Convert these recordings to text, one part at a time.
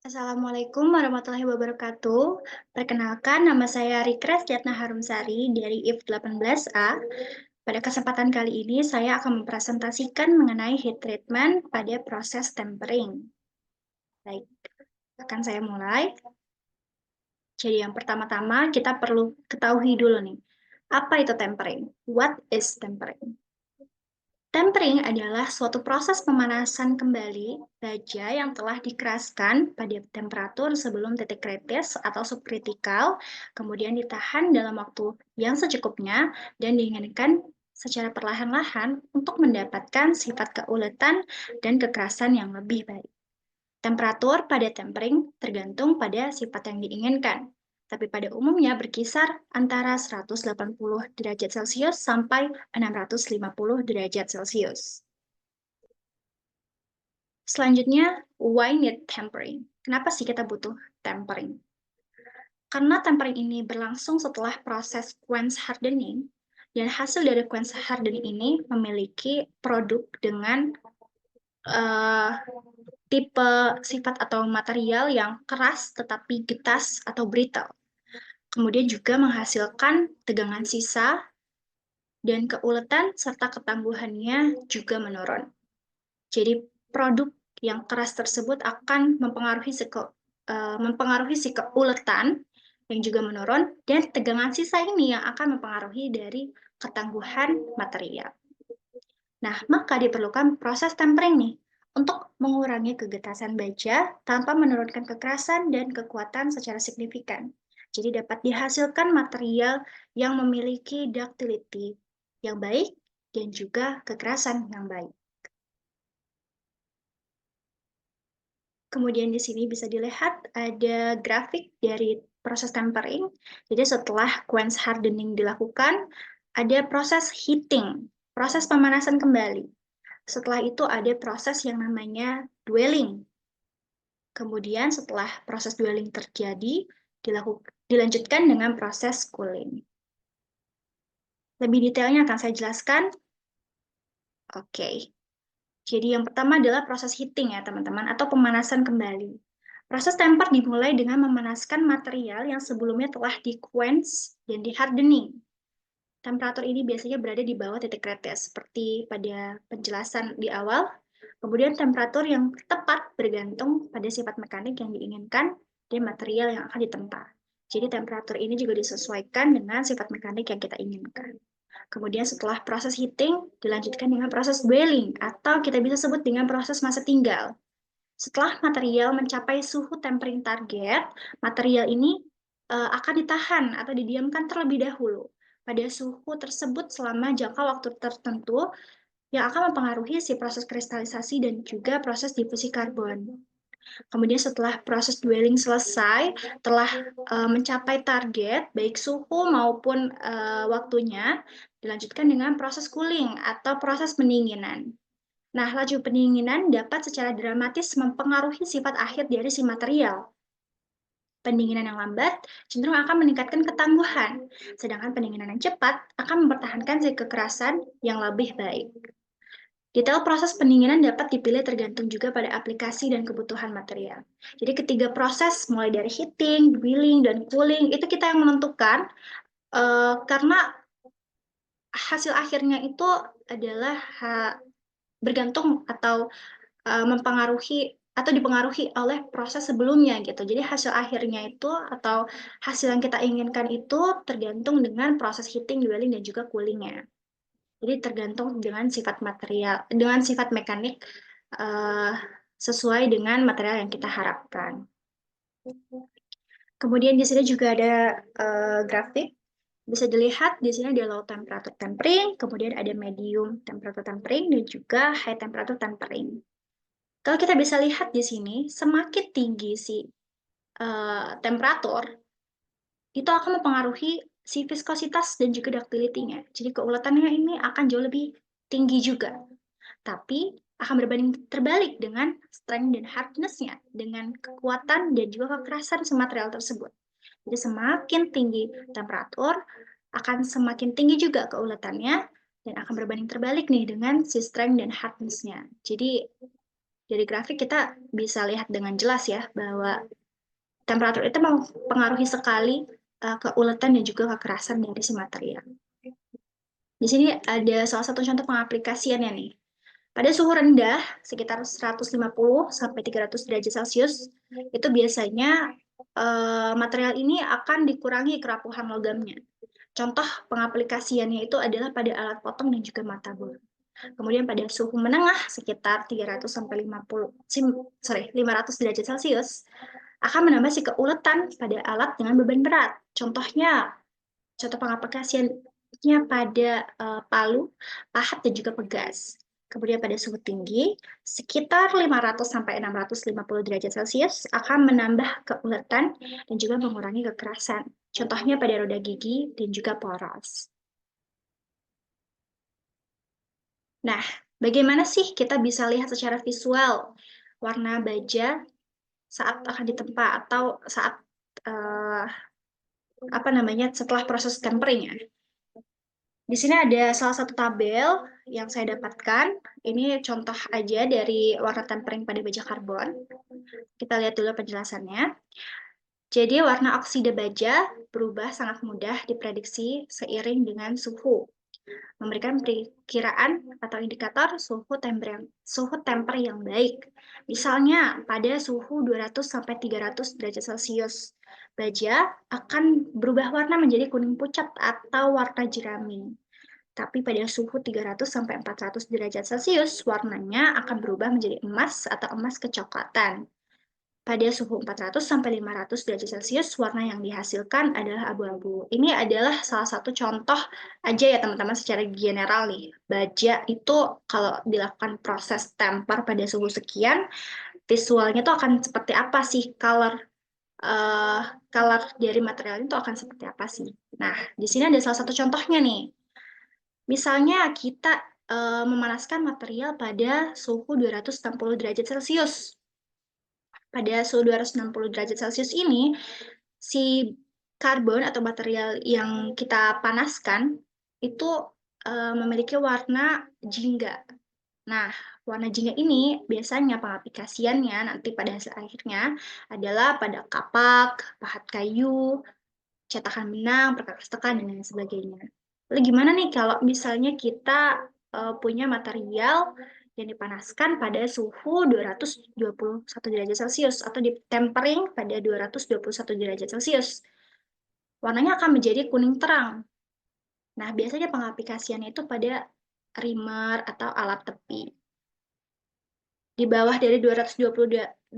Assalamualaikum warahmatullahi wabarakatuh. Perkenalkan, nama saya Rikres Jatna Harumsari dari IF 18A. Pada kesempatan kali ini, saya akan mempresentasikan mengenai heat treatment pada proses tempering. Baik, akan saya mulai. Jadi yang pertama-tama kita perlu ketahui dulu nih, apa itu tempering? What is tempering? Tempering adalah suatu proses pemanasan kembali baja yang telah dikeraskan pada temperatur sebelum titik kritis atau subkritikal, kemudian ditahan dalam waktu yang secukupnya dan diinginkan secara perlahan-lahan untuk mendapatkan sifat keuletan dan kekerasan yang lebih baik. Temperatur pada tempering tergantung pada sifat yang diinginkan, tapi pada umumnya berkisar antara 180 derajat Celcius sampai 650 derajat Celcius. Selanjutnya, why need tempering? Kenapa sih kita butuh tempering? Karena tempering ini berlangsung setelah proses quench hardening, dan hasil dari quench hardening ini memiliki produk dengan tipe sifat atau material yang keras tetapi getas atau brittle. Kemudian juga menghasilkan tegangan sisa dan keuletan serta ketangguhannya juga menurun. Jadi produk yang keras tersebut akan mempengaruhi si keuletan yang juga menurun, dan tegangan sisa ini yang akan mempengaruhi dari ketangguhan material. Nah, maka diperlukan proses tempering nih untuk mengurangi kegetasan baja tanpa menurunkan kekerasan dan kekuatan secara signifikan. Jadi dapat dihasilkan material yang memiliki ductility yang baik dan juga kekerasan yang baik. Kemudian di sini bisa dilihat ada grafik dari proses tempering. Jadi setelah quench hardening dilakukan, ada proses heating, proses pemanasan kembali. Setelah itu ada proses yang namanya dwelling. Kemudian setelah proses dwelling terjadi, dilanjutkan dengan proses cooling. Lebih detailnya akan saya jelaskan. Oke. Jadi yang pertama adalah proses heating ya teman-teman, atau pemanasan kembali. Proses temper dimulai dengan memanaskan material yang sebelumnya telah di-quench dan di-hardening. Temperatur ini biasanya berada di bawah titik kritis, seperti pada penjelasan di awal. Kemudian temperatur yang tepat bergantung pada sifat mekanik yang diinginkan dan material yang akan ditempa. Jadi temperatur ini juga disesuaikan dengan sifat mekanik yang kita inginkan. Kemudian setelah proses heating, dilanjutkan dengan proses dwelling, atau kita bisa sebut dengan proses masa tinggal. Setelah material mencapai suhu tempering target, material ini akan ditahan atau didiamkan terlebih dahulu pada suhu tersebut selama jangka waktu tertentu yang akan mempengaruhi si proses kristalisasi dan juga proses difusi karbon. Kemudian setelah proses dwelling selesai, telah mencapai target, baik suhu maupun waktunya, dilanjutkan dengan proses cooling atau proses pendinginan. Nah, laju pendinginan dapat secara dramatis mempengaruhi sifat akhir dari si material. Pendinginan yang lambat cenderung akan meningkatkan ketangguhan, sedangkan pendinginan yang cepat akan mempertahankan si kekerasan yang lebih baik. Detail proses pendinginan dapat dipilih tergantung juga pada aplikasi dan kebutuhan material. Jadi ketiga proses, mulai dari heating, dwelling, dan cooling, itu kita yang menentukan, karena hasil akhirnya itu adalah bergantung atau mempengaruhi atau dipengaruhi oleh proses sebelumnya gitu. Jadi hasil akhirnya itu atau hasil yang kita inginkan itu tergantung dengan proses heating, dwelling, dan juga coolingnya. Jadi tergantung dengan sifat material, dengan sifat mekanik uh, sesuai dengan material yang kita harapkan. Kemudian di sini juga ada grafik. Bisa dilihat di sini ada low temperature tempering, kemudian ada medium temperature tempering, dan juga high temperature tempering. Kalau kita bisa lihat di sini, semakin tinggi si temperatur, itu akan mempengaruhi si viskositas dan juga ductility-nya. Jadi keuletannya ini akan jauh lebih tinggi juga. Tapi akan berbanding terbalik dengan strength dan hardness-nya, dengan kekuatan dan juga kekerasan si material tersebut. Jadi semakin tinggi temperatur, akan semakin tinggi juga keuletannya, dan akan berbanding terbalik nih dengan si strength dan hardness-nya. Jadi Dari grafik kita bisa lihat dengan jelas ya bahwa temperatur itu mempengaruhi sekali keuletan dan juga kekerasan dari si material. Di sini ada salah satu contoh pengaplikasiannya nih. Pada suhu rendah, sekitar 150 sampai 300 derajat Celcius, itu biasanya material ini akan dikurangi kerapuhan logamnya. Contoh pengaplikasiannya itu adalah pada alat potong dan juga mata bor. Kemudian pada suhu menengah sekitar 300 sampai 500 derajat Celcius akan menambah si keuletan pada alat dengan beban berat. Contoh pengaplikasiannya pada palu, pahat dan juga pegas. Kemudian pada suhu tinggi, sekitar 500 sampai 650 derajat Celcius akan menambah keuletan dan juga mengurangi kekerasan. Contohnya pada roda gigi dan juga poros. Nah, bagaimana sih kita bisa lihat secara visual warna baja saat akan ditempa atau saat uh, setelah proses tempering ya? Di sini ada salah satu tabel yang saya dapatkan. Ini contoh aja dari warna tempering pada baja karbon. Kita lihat dulu penjelasannya. Jadi warna oksida baja berubah sangat mudah diprediksi seiring dengan suhu, memberikan perkiraan atau indikator suhu temper yang baik. Misalnya pada suhu 200 sampai 300 derajat Celcius, baja akan berubah warna menjadi kuning pucat atau warna jerami. Tapi pada suhu 300 sampai 400 derajat Celcius, warnanya akan berubah menjadi emas atau emas kecoklatan. Pada suhu 400 sampai 500 derajat Celcius, warna yang dihasilkan adalah abu-abu. Ini adalah salah satu contoh aja ya teman-teman secara general nih. Baja itu kalau dilakukan proses temper pada suhu sekian, visualnya tuh akan seperti apa sih uh, color dari material itu akan seperti apa sih? Nah, di sini ada salah satu contohnya nih. Misalnya kita memanaskan material pada suhu 260 derajat Celcius. Pada suhu 260 derajat Celcius ini, si karbon atau material yang kita panaskan itu memiliki warna jingga. Nah, warna jingga ini biasanya pengaplikasiannya nanti pada hasil akhirnya adalah pada kapak, pahat kayu, cetakan benang, perkakas tekan, dan lain sebagainya. Lalu gimana nih kalau misalnya kita punya material yang dipanaskan pada suhu 221 derajat Celcius atau di tempering pada 221 derajat Celcius. Warnanya akan menjadi kuning terang. Nah, biasanya pengaplikasiannya itu pada primer atau alat tepi. Di bawah dari 221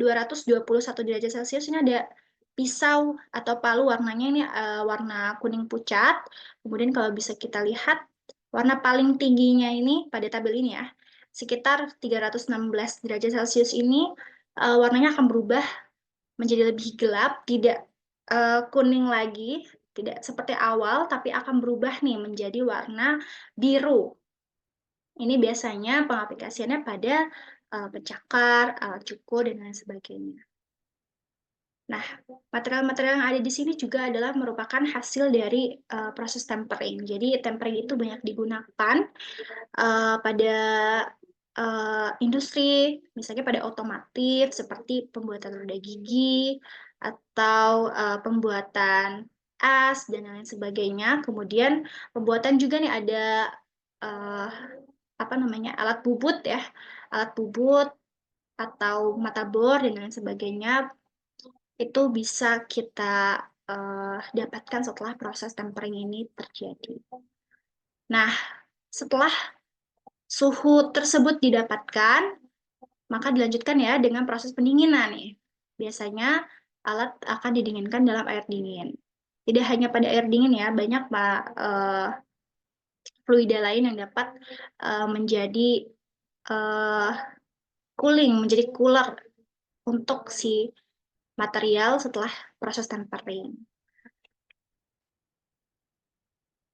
derajat Celcius ini ada pisau atau palu, warnanya ini warna kuning pucat. Kemudian kalau bisa kita lihat warna paling tingginya ini pada tabel ini ya, sekitar 316 derajat Celcius ini warnanya akan berubah menjadi lebih gelap, tidak kuning lagi, tidak seperti awal, tapi akan berubah nih menjadi warna biru. Ini biasanya pengaplikasiannya pada pencakar, alat cukur, dan lain sebagainya. Nah, material-material yang ada di sini juga adalah merupakan hasil dari proses tempering. Jadi, tempering itu banyak digunakan pada industri, misalnya pada otomotif, seperti pembuatan roda gigi, atau pembuatan as, dan lain sebagainya. Kemudian, pembuatan juga nih ada uh, alat bubut ya, alat bubut atau mata bor dan lain sebagainya itu bisa kita dapatkan setelah proses tempering ini terjadi. Nah, setelah suhu tersebut didapatkan, maka dilanjutkan ya dengan proses pendinginan nih. Biasanya alat akan didinginkan dalam air dingin. Tidak hanya pada air dingin ya, banyak fluida lain yang dapat menjadi uh, cooling, menjadi cooler untuk si material setelah proses tempering.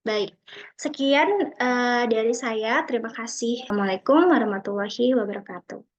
Baik, sekian dari saya. Terima kasih. Assalamualaikum warahmatullahi wabarakatuh.